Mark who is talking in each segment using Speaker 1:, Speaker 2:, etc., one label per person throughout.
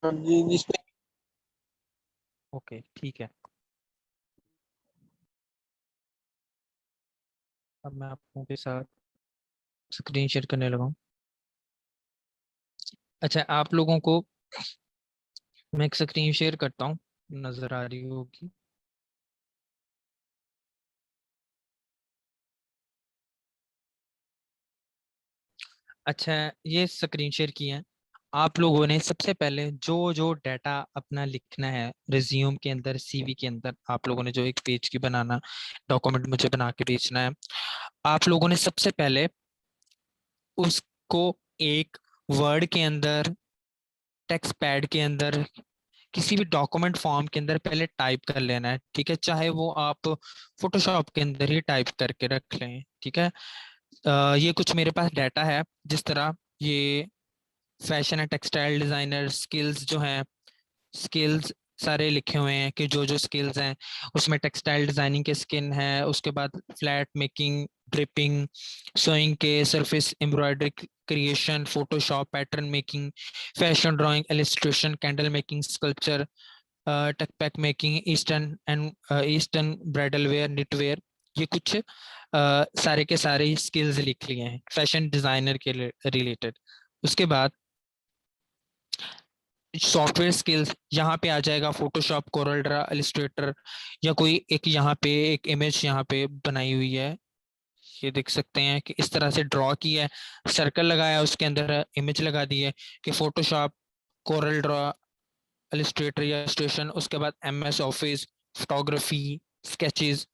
Speaker 1: जिसमें
Speaker 2: ओके ठीक है। अब मैं आप लोगों के साथ स्क्रीन शेयर करने लगा हूँ। अच्छा, आप लोगों को मैं एक स्क्रीन शेयर करता हूँ, नजर आ रही होगी। अच्छा, ये स्क्रीन शेयर की है। आप लोगों ने सबसे पहले जो जो डाटा अपना लिखना है रिज्यूम के अंदर, सीवी के अंदर, आप लोगों ने जो एक पेज की बनाना डॉक्यूमेंट मुझे बना के भेजना है, आप लोगों ने सबसे पहले उसको एक वर्ड के अंदर, टेक्स्ट पैड के अंदर, किसी भी डॉक्यूमेंट फॉर्म के अंदर पहले टाइप कर लेना है। ठीक है, चाहे वो आप फोटोशॉप के अंदर ही टाइप करके रख लें। ठीक है। ये कुछ मेरे पास डाटा है, जिस तरह ये fashion and textile designer skills जो हैं, स्किल्स सारे लिखे हुए हैं कि जो जो स्किल्स हैं उसमें टेक्सटाइल डिजाइनिंग के स्किन है, उसके बाद फ्लैट मेकिंग, ड्रिपिंग, सोइंग के, surface embroidery creation, Photoshop, pattern making, fashion drawing, illustration, candle making, sculpture, tuck pack making, eastern bridal wear, knit wear, ये कुछ सारे के सारे स्किल्स लिख लिए हैं फैशन डिजाइनर के रिलेटेड। उसके बाद सॉफ्टवेयर स्किल्स यहाँ पे आ जाएगा, फोटोशॉप, कोरल ड्रा, इलस्ट्रेटर, या कोई एक यहाँ पे एक इमेज यहाँ पे बनाई हुई है, ये देख सकते हैं कि इस तरह से ड्रॉ किया है, सर्कल लगाया, उसके अंदर इमेज लगा दी है कि फोटोशॉप, कोरल ड्रॉ, इलस्ट्रेटर या इलस्ट्रेशन, उसके बाद MS office, photography, sketches,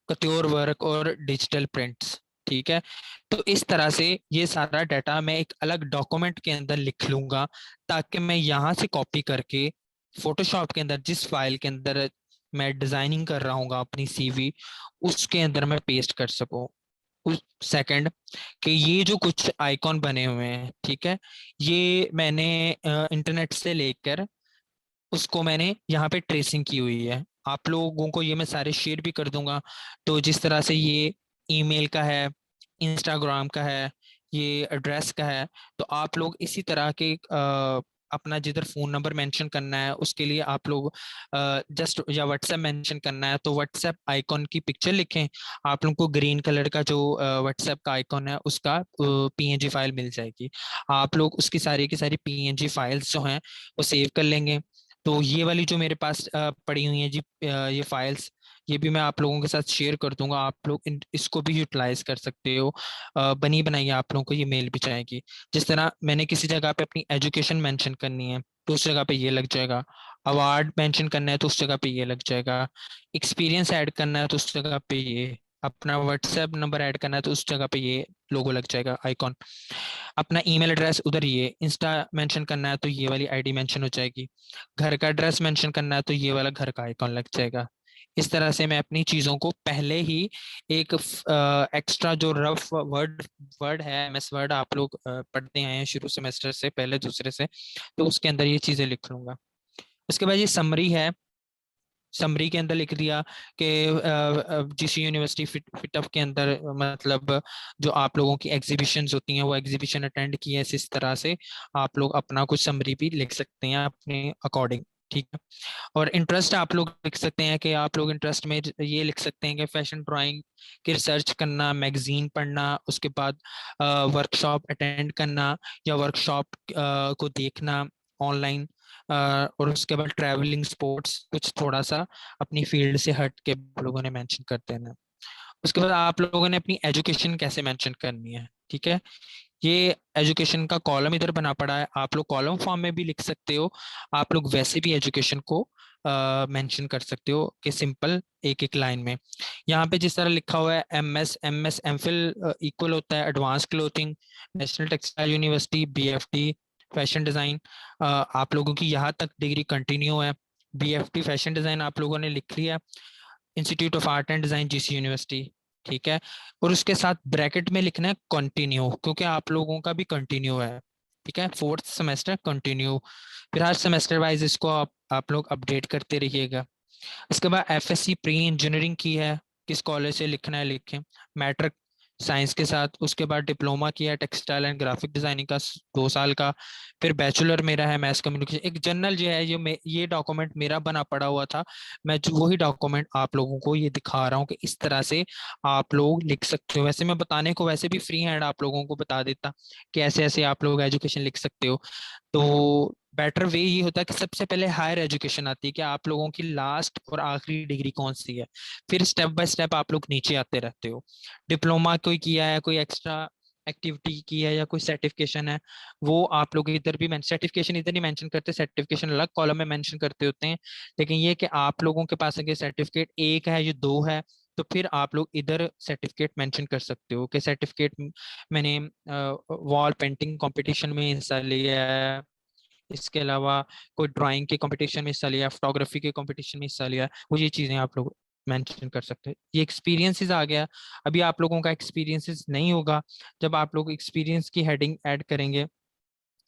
Speaker 2: कट्योर work और डिजिटल प्रिंट्स। ठीक है। तो इस तरह से ये सारा डाटा मैं एक अलग डॉक्यूमेंट के अंदर लिख लूंगा, ताकि मैं यहाँ से कॉपी करके फोटोशॉप के अंदर जिस फाइल के अंदर मैं डिजाइनिंग कर रहा हूँ अपनी सीवी, उसके अंदर मैं पेस्ट कर सकूँ। उस सेकंड कि ये जो कुछ आइकॉन बने हुए हैं, ठीक है, ये मैंने इंटरनेट से लेकर उसको मैंने यहाँ पे ट्रेसिंग की हुई है। आप लोगों को ये मैं सारे शेयर भी कर दूंगा। तो जिस तरह से ये ईमेल का है, इंस्टाग्राम का है, ये एड्रेस का है, तो आप लोग इसी तरह के अपना जिधर फोन नंबर मेंशन करना है उसके लिए आप लोग जस्ट, या व्हाट्सएप मेंशन करना है तो व्हाट्सएप आइकॉन की पिक्चर लिखें। आप लोगों को ग्रीन कलर का जो व्हाट्सएप का आइकॉन है उसका पीएनजी फाइल मिल जाएगी। आप लोग उसकी सारी की सारी पीएनजी फाइल्स जो हैं वो सेव कर लेंगे। तो ये वाली जो मेरे पास पड़ी हुई है जी, ये फाइल्स, ये भी मैं आप लोगों के साथ शेयर कर दूंगा। आप लोग इसको भी यूटिलाइज कर सकते हो। बनी बनाई आप लोगों को ये मेल भी जाएगी। जिस तरह मैंने किसी जगह पे अपनी एजुकेशन मेंशन करनी है तो उस जगह पे ये लग जाएगा, अवार्ड मेंशन करना है तो उस जगह पे ये लग जाएगा, एक्सपीरियंस ऐड करना है तो उस जगह पे ये, अपना व्हाट्सएप नंबर ऐड करना है तो उस जगह पे ये लोगो लग जाएगा, आइकॉन, अपना ईमेल एड्रेस उधर, ये इंस्टा मेंशन करना है तो ये वाली आईडी मेंशन हो जाएगी, घर का एड्रेस मेंशन करना है तो ये वाला घर का आइकॉन लग जाएगा। इस तरह से मैं अपनी चीजों को पहले ही एक एक्स्ट्रा जो रफ वर्ड वर्ड है, एमएस वर्ड आप लोग पढ़ते आए हैं शुरू सेमेस्टर से, पहले दूसरे से, तो उसके अंदर ये चीजें लिख लूंगा। उसके बाद ये समरी है, समरी के अंदर लिख दिया कि जीसी यूनिवर्सिटी फिटअप के अंदर मतलब जो आप लोगों की एग्जीबिशंस होती हैं वो एग्जीबिशन अटेंड की है, इस तरह से आप लोग अपना कुछ समरी भी लिख सकते हैं अपने अकॉर्डिंग। ठीक है। और इंटरेस्ट आप लोग लिख सकते हैं कि आप लोग इंटरेस्ट में ये लिख सकते हैं कि फैशन ड्राइंग की रिसर्च करना, मैगजीन पढ़ना, उसके बाद वर्कशॉप अटेंड करना या वर्कशॉप को देखना ऑनलाइन, और उसके बाद ट्रैवलिंग, स्पोर्ट्स, कुछ थोड़ा सा अपनी फील्ड से हट के आप लोगों ने मेंशन कर देना। उसके बाद आप लोगों ने अपनी एजुकेशन कैसे मेंशन करनी है। ठीक है। ये एजुकेशन का कॉलम इधर बना पड़ा है, आप लोग कॉलम फॉर्म में भी लिख सकते हो, आप लोग वैसे भी एजुकेशन को मेंशन कर सकते हो कि सिंपल एक एक लाइन में। यहाँ पे जिस तरह लिखा हुआ है एमएस एमफिल इक्वल होता है advance clothing, national textile university, BFT fashion design, आप लोगों की यहाँ तक डिग्री कंटिन्यू है। बीएफटी फैशन डिजाइन आप लोगों ने लिख लिया, institute of art and design GC university. ठीक है। और उसके साथ ब्रैकेट में लिखना है कंटिन्यू, क्योंकि आप लोगों का भी कंटिन्यू है। ठीक है, फोर्थ सेमेस्टर कंटिन्यू। फिर हर सेमेस्टर वाइज इसको आप लोग अपडेट करते रहिएगा। उसके बाद एफएससी प्री इंजीनियरिंग की है, किस कॉलेज से लिखना है लिखें। मैट्रिक साइंस के साथ। उसके बाद डिप्लोमा किया टेक्सटाइल एंड ग्राफिक डिजाइनिंग का 2 साल का। फिर बैचलर मेरा है मैथ कम्युनिकेशन। एक जनरल जो है ये डॉक्यूमेंट मेरा बना पड़ा हुआ था। मैं जो वही डॉक्यूमेंट आप लोगों को ये दिखा रहा हूँ कि इस तरह से आप लोग लिख सकते हो। वैसे मैं बताने को वैसे भी फ्री हैंड आप लोगों को बता देता कि ऐसे ऐसे आप लोग एजुकेशन लिख सकते हो। तो बेटर वे ये होता है कि सबसे पहले हायर एजुकेशन आती है कि आप लोगों की लास्ट और आखिरी डिग्री कौन सी है। फिर स्टेप बाय स्टेप आप लोग नीचे आते रहते हो। डिप्लोमा कोई किया है, कोई एक्स्ट्रा एक्टिविटी की है या कोई सर्टिफिकेशन है, वो आप लोग इधर भी सर्टिफिकेशन इधर नहीं मेंशन करते, सर्टिफिकेशन अलग कॉलम में मेंशन करते होते हैं। लेकिन ये कि आप लोगों के पास अगर सर्टिफिकेट एक है या दो है, तो फिर आप लोग इधर सर्टिफिकेट मेंशन कर सकते हो कि सर्टिफिकेट मैंने वॉल पेंटिंग कंपटीशन में हिस्सा लिया है, इसके अलावा कोई ड्राइंग के कंपटीशन में हिस्सा लिया, फोटोग्राफी के कंपटीशन में हिस्सा लिया, वो ये चीजें आप लोग मेंशन कर सकते हैं। ये एक्सपीरियंसेस आ गया। अभी आप लोगों का एक्सपीरियंसेस नहीं होगा। जब आप लोग एक्सपीरियंस की हेडिंग ऐड करेंगे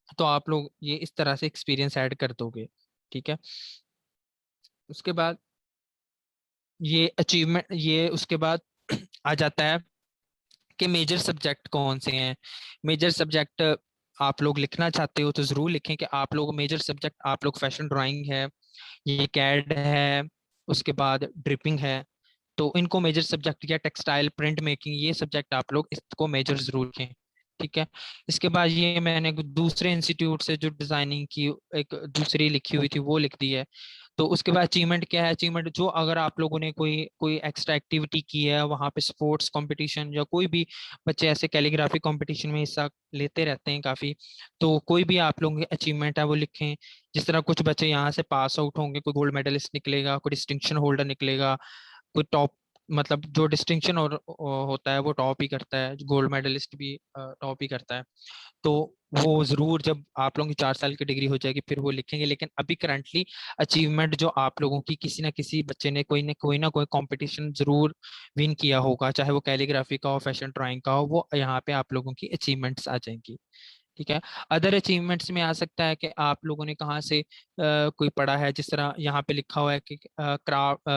Speaker 2: तो आप लोग ये इस तरह से एक्सपीरियंस ऐड कर दोगे। ठीक है। उसके बाद ये अचीवमेंट, ये उसके बाद आ जाता है कि मेजर सब्जेक्ट कौन से हैं। मेजर सब्जेक्ट आप लोग लिखना चाहते हो तो जरूर लिखें कि आप लोग मेजर सब्जेक्ट आप लोग फैशन ड्राइंग है, ये कैड है, उसके बाद ड्रिपिंग है। तो इनको मेजर सब्जेक्ट, या टेक्सटाइल प्रिंट मेकिंग, ये सब्जेक्ट आप लोग इसको मेजर जरूर रखें। ठीक है। इसके बाद ये मैंने दूसरे इंस्टीट्यूट से जो डिजाइनिंग की एक दूसरी लिखी हुई थी वो लिख दी है। तो उसके बाद अचीवमेंट क्या है, अचीवमेंट जो अगर आप लोगों ने कोई कोई एक्स्ट्रा एक्टिविटी की है वहाँ पे, स्पोर्ट्स कंपटीशन, या कोई भी बच्चे ऐसे कैलीग्राफी कंपटीशन में हिस्सा लेते रहते हैं काफी, तो कोई भी आप लोगों के अचीवमेंट है वो लिखें। जिस तरह कुछ बच्चे यहाँ से पास आउट होंगे, कोई गोल्ड मेडलिस्ट निकलेगा, कोई डिस्टिंक्शन होल्डर निकलेगा, कोई टॉप, मतलब जो डिस्टिंक्शन और होता है वो टॉप ही करता है, गोल्ड मेडलिस्ट भी टॉप ही करता है। तो वो जरूर जब आप लोगों की 4 साल की डिग्री हो जाएगी फिर वो लिखेंगे। लेकिन अभी करंटली अचीवमेंट जो आप लोगों की, किसी ना किसी बच्चे ने कोई ना कोई कंपटीशन जरूर विन किया होगा, चाहे वो कैलीग्राफी का हो, फैशन ड्राइंग का हो, वो यहाँ पे आप लोगों की अचीवमेंट्स आ जाएंगी। ठीक है। अदर अचीवमेंट्स में आ सकता है कि आप लोगों ने कहाँ से कोई पढ़ा है। जिस तरह यहाँ पे लिखा हुआ है कि क्राफ्ट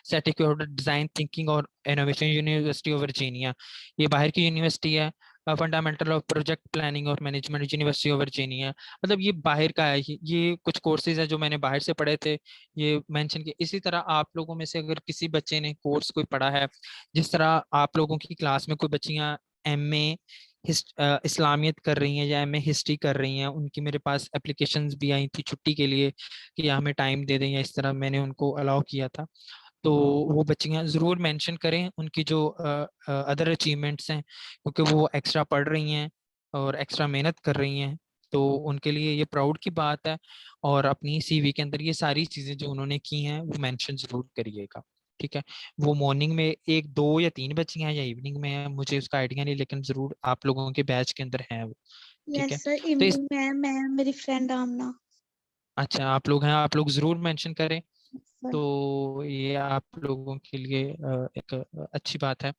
Speaker 2: सर्टिफिकेट डिजाइन थिंकिंग और इनोवेशन, यूनिवर्सिटी ऑफ वर्जीनिया, ये बाहर की यूनिवर्सिटी है। फंडामेंटल ऑफ प्रोजेक्ट प्लानिंग और मैनेजमेंट, यूनिवर्सिटी ऑफ वर्जीनिया, मतलब ये बाहर का है। ये कुछ कोर्सेज है जो मैंने बाहर से पढ़े थे, ये मेंशन किए। इसी तरह आप लोगों में से अगर किसी बच्चे ने कोर्स कोई पढ़ा है, जिस तरह आप लोगों की क्लास में कोई बच्चियां एमए इस्लामियत कर रही हैं या एमए हिस्ट्री कर रही हैं, उनकी मेरे पास एप्लीकेशंस भी आई थी छुट्टी के लिए कि हमें टाइम दे दें, या इस तरह मैंने उनको अलाउ किया था। तो वो बच्चियां ज़रूर मेंशन करें उनकी जो अदर अचीवमेंट्स हैं, क्योंकि वो एक्स्ट्रा पढ़ रही हैं और एक्स्ट्रा मेहनत कर रही हैं। तो उनके लिए ये प्राउड की बात है। और अपनी सीवी के अंदर ये सारी चीज़ें जो उन्होंने की हैं वो मेंशन ज़रूर करिएगा। ठीक है। वो मॉर्निंग में एक दो या तीन बच्चियां हैं या इवनिंग में है, मुझे उसका आइडिया नहीं, लेकिन जरूर आप लोगों के बैच के अंदर है वो। ठीक है।
Speaker 1: यस सर,
Speaker 2: तो इस,
Speaker 1: इवनिंग में है, मैं मेरी फ्रेंड आमना।
Speaker 2: अच्छा आप लोग हैं, आप लोग जरूर मेंशन करें।
Speaker 1: सर
Speaker 2: तो ये आप लोगों के लिए एक अच्छी बात है।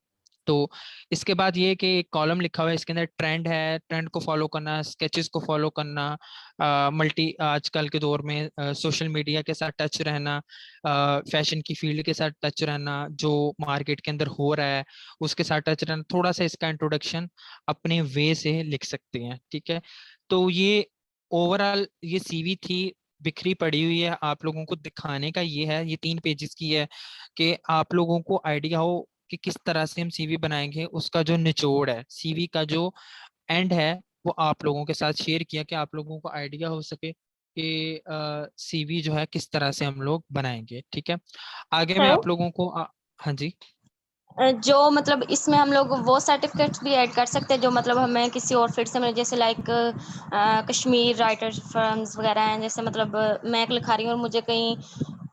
Speaker 2: तो इसके बाद ये कि एक कॉलम लिखा हुआ है, इसके अंदर ट्रेंड है, ट्रेंड को फॉलो करना, स्केचेस को फॉलो करना, मल्टी आजकल के दौर में सोशल मीडिया के साथ टच रहना, फैशन की फील्ड के साथ टच रहना, जो मार्केट के अंदर हो रहा है उसके साथ टच रहना, थोड़ा सा इसका इंट्रोडक्शन अपने वे से लिख सकते हैं। ठीक है। तो ये ओवरऑल ये सीवी थी, बिखरी पड़ी हुई है। आप लोगों को दिखाने का ये है, ये 3 पेजेस की है, कि आप लोगों को आइडिया हो कि किस तरह से हम सीवी बनाएंगे। उसका जो निचोड़ है, सीवी का जो एंड है, वो आप लोगों के साथ शेयर किया कि आप लोगों को आइडिया हो सके कि सीवी जो है किस तरह से हम लोग बनाएंगे। ठीक है। आगे मैं
Speaker 1: सर,
Speaker 2: आप लोगों को हाँ जी।
Speaker 1: जो मतलब इसमें हम लोग वो सर्टिफिकेट्स भी ऐड कर सकते हैं जो मतलब हमें किसी और फील्ड से मिले, जैसे लाइक कश्मीर राइटर फर्म्स वगैरह हैं, जैसे मतलब मैं एक लिखा रही हूँ और मुझे कहीं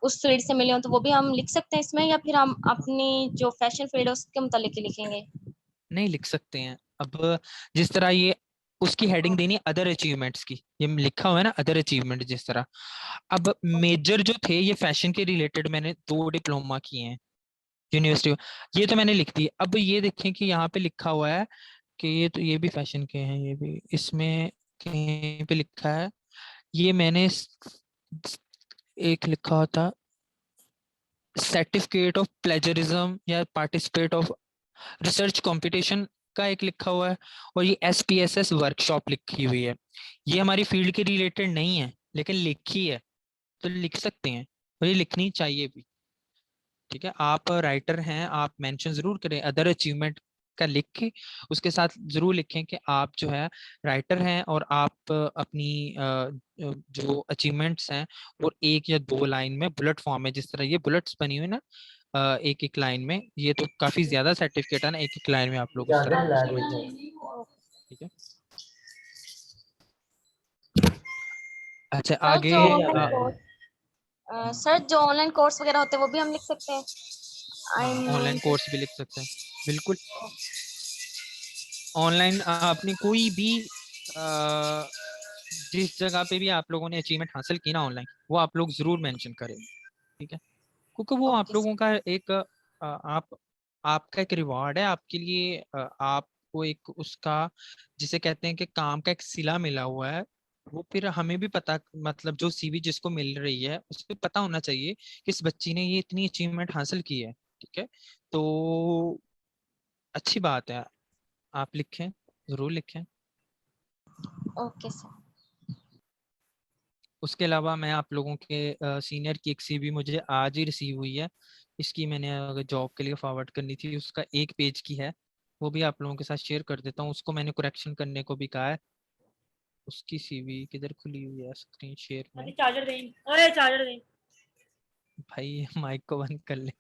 Speaker 1: उस फील्ड से मिले हो, तो वो भी हम लिख सकते हैं इसमें, या फिर हम अपनी जो फैशन फील्ड है उसके मुतालिक ही लिखेंगे?
Speaker 2: नहीं, लिख सकते हैं। अब जिस तरह ये उसकी हेडिंग देनी है अदर अचीवमेंट्स की, ये लिखा हुआ है ना अदर अचीवमेंट, जिस तरह। अब मेजर जो थे ये फैशन के रिलेटेड, मैंने 2 डिप्लोमा किए हैं यूनिवर्सिटी में, ये तो मैंने लिख दी। अब ये देखें कि यहाँ पे लिखा हुआ है कि ये तो ये भी फैशन के हैं, ये भी इसमें कहीं पे लिखा है। ये मैंने एक लिखा होता सर्टिफिकेट ऑफ प्लेजरिज्म या पार्टिसिपेट ऑफ रिसर्च कंपटीशन का एक लिखा हुआ है और ये SPSS वर्कशॉप लिखी हुई है। ये हमारी फील्ड के रिलेटेड नहीं है लेकिन लिखी है, तो लिख सकते हैं और ये लिखनी चाहिए भी। ठीक है, आप राइटर हैं, आप मेंशन जरूर करें अदर अचीवमेंट का लिख के, उसके साथ जरूर लिखें कि आप जो है राइटर हैं और आप अपनी जो अचीवमेंट्स हैं वो एक या दो लाइन में बुलेट फॉर्म में, जिस तरह ये बुलेट्स बनी हुई ना एक एक लाइन में, ये तो काफी ज्यादा सर्टिफिकेट है ना, एक एक लाइन में आप लोग उस तरह ठीक है। अच्छा
Speaker 1: सर
Speaker 2: आगे
Speaker 1: जो ऑनलाइन कोर्स सर जो ऑनलाइन कोर्स वगैरह होते हैं वो भी हम लिख सकते हैं? आई
Speaker 2: हाँ, ऑनलाइन
Speaker 1: मीन
Speaker 2: कोर्स भी लिख सकते हैं, बिल्कुल। ऑनलाइन आपने कोई भी अ, जिस जगह पे भी आप लोगों ने अचीवमेंट हासिल की ना ऑनलाइन, वो आप लोग जरूर मेंशन करें। ठीक है, क्योंकि वो आप
Speaker 1: ओके
Speaker 2: लोगों
Speaker 1: सर।
Speaker 2: का एक आपका एक रिवार्ड है आपके लिए, आपको एक उसका जिसे कहते हैं कि काम का एक सिला मिला हुआ है। वो फिर हमें भी पता, मतलब जो CV जिसको मिल रही है उसको पता होना चाहिए कि इस बच्ची ने ये इतनी अचीवमेंट हासिल की है। ठीक है, तो अच्छी बात है, आप लिखें, जरूर लिखें।
Speaker 1: Okay sir.
Speaker 2: उसके अलावा मैं आप लोगों के सीनियर की एक CV मुझे आज ही रिसीव हुई है। इसकी मैंने अगर जॉब के लिए फॉरवर्ड करनी थी, उसका एक पेज की है, वो भी आप लोगों के साथ शेयर कर देता हूँ। उसको मैंने करेक्शन करने को भी कहा है। उसकी CV किधर खुली हुई है स्क्रीन शेयर में?
Speaker 3: चार्जर दें, अरे चार्जर दें।
Speaker 2: भाई माइक को बंद कर ले।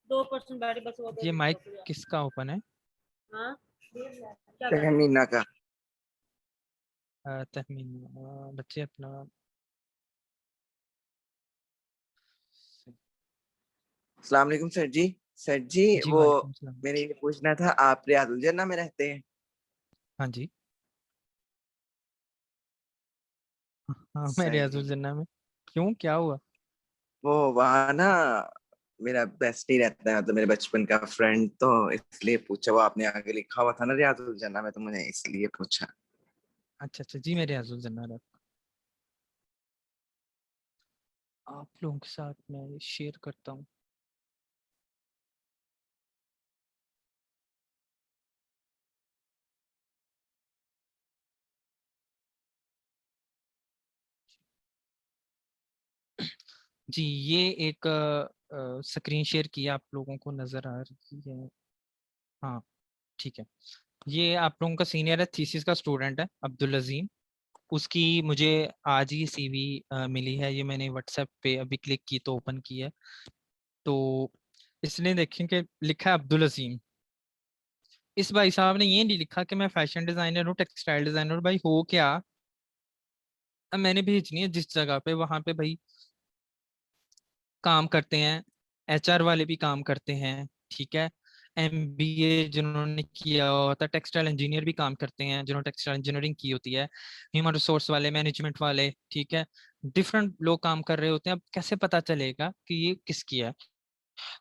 Speaker 3: 2% बैटरी बस वो
Speaker 2: ये माइक किसका ओपन है?
Speaker 3: हाँ
Speaker 4: तहमीना का।
Speaker 2: तहमीन, बच्चे अपना
Speaker 4: अस्सलाम वालेकुम सर जी। सर जी
Speaker 2: जी
Speaker 4: वो
Speaker 2: वालेकुम सलाम।
Speaker 4: मैंने ये पूछना था, आप रियाजुल जन्ना में रहते हैं?
Speaker 2: हाँ जी, हाँ मैं
Speaker 4: सही।
Speaker 2: रियाजुल जन्ना में। क्यों, क्या हुआ?
Speaker 4: वो वहाँ ना मेरा बेस्ट ही रहता है, मतलब मेरे बचपन का फ्रेंड, तो इसलिए पूछा। वो आपने आगे लिखा हुआ था ना रियाजुल जन्ना में, तो मैंने इसलिए पूछा।
Speaker 2: अच्छा अच्छा, जी मैं रियाजुल जन्ना रहता। आप लोगों के साथ मैं शेयर करता हूँ। जी, ये एक स्क्रीन शेयर किया, आप लोगों को नजर आ रही है? हाँ ठीक है। ये आप लोगों का सीनियर है, थीसिस का स्टूडेंट है, अब्दुल अजीम। उसकी मुझे आज ही CV मिली है, ये मैंने व्हाट्सएप पे अभी क्लिक की तो ओपन की है। तो इसने देखें कि लिखा है अब्दुल अजीम। इस भाई साहब ने ये नहीं लिखा कि मैं फैशन डिजाइनर हूँ, टेक्सटाइल डिजाइनर हूँ। भाई हो क्या, अब मैंने भेजनी है जिस जगह पे, वहां पे भाई काम करते हैं, HR वाले भी काम करते हैं। ठीक है, MBA जिन्होंने किया होता है, टेक्सटाइल इंजीनियर भी काम करते हैं जिन्होंने टेक्सटाइल इंजीनियरिंग की होती है, ह्यूमन रिसोर्स वाले, मैनेजमेंट वाले। ठीक है, डिफरेंट लोग काम कर रहे होते हैं। अब कैसे पता चलेगा कि ये किसकी है?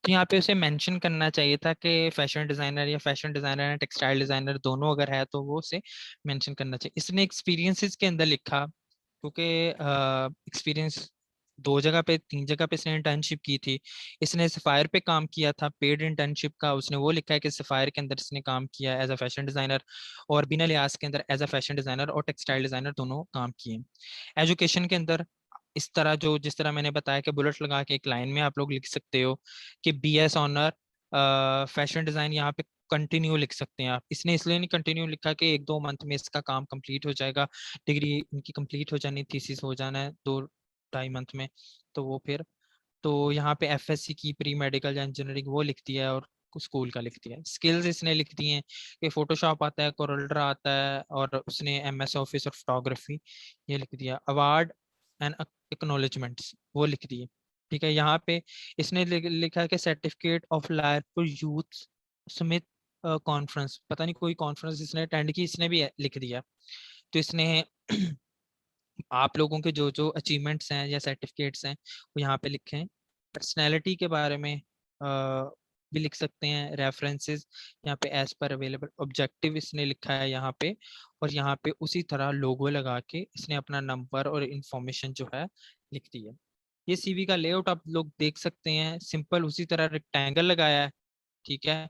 Speaker 2: तो यहाँ पे उसे मेंशन करना चाहिए था कि फैशन डिजाइनर, या फैशन डिजाइनर है टेक्सटाइल डिजाइनर दोनों अगर है तो वो उसे मेंशन करना चाहिए। इसने एक्सपीरियंसेस के अंदर लिखा, क्योंकि एक्सपीरियंस दो जगह पे, तीन जगह पे इसने इंटर्नशिप की थी। इसने सफायर पे काम किया था, पेड इंटर्नशिप का उसने वो लिखा है कि सफायर के अंदर इसने काम किया एज अ फैशन डिजाइनर, और बिना लिहाज के अंदर एज अ फैशन डिजाइनर और टेक्सटाइल डिजाइनर दोनों काम किए। एजुकेशन के अंदर इस तरह, जो जिस तरह मैंने बताया कि बुलेट लगा के एक लाइन में आप लोग लिख सकते हो कि BS ऑनर फैशन डिजाइन, यहाँ पे कंटिन्यू लिख सकते हैं आप। इसने इसलिए नहीं कंटिन्यू लिखा कि एक दो मंथ में इसका काम कंप्लीट हो जाएगा, डिग्री इनकी कंप्लीट हो जानी, थीसिस हो जाना है 2-2.5 मंथ में, तो वो फिर तो यहाँ पे FSC की प्री मेडिकल या इंजीनियरिंग वो लिख दिया है, और स्कूल का लिख दिया है। स्किल्स इसने लिख दी हैं कि फोटोशॉप आता है, कोरलड्रा आता है, और उसने MS ऑफिस और फोटोग्राफी ये लिख दिया। अवार्ड एंड एक्नॉलेजमेंट्स वो लिख दिए। ठीक है, यहाँ पे इसने लिखा है कि certificate of liar for youth Smith conference, पता नहीं कोई कॉन्फ्रेंस इसने अटेंड की, इसने भी लिख दिया। तो इसने आप लोगों के जो जो अचीवमेंट्स हैं या सर्टिफिकेट्स हैं वो यहाँ पे लिखे हैं। पर्सनैलिटी के बारे में भी लिख सकते हैं, रेफरेंसेस यहाँ पे एज पर अवेलेबल, ऑब्जेक्टिव इसने लिखा है यहाँ पे, और यहाँ पे उसी तरह लोगो लगा के इसने अपना नंबर और इंफॉर्मेशन जो है लिख दी है। ये सीवी का लेआउट आप लोग देख सकते हैं, सिंपल उसी तरह रेक्टेंगल लगाया है, ठीक है।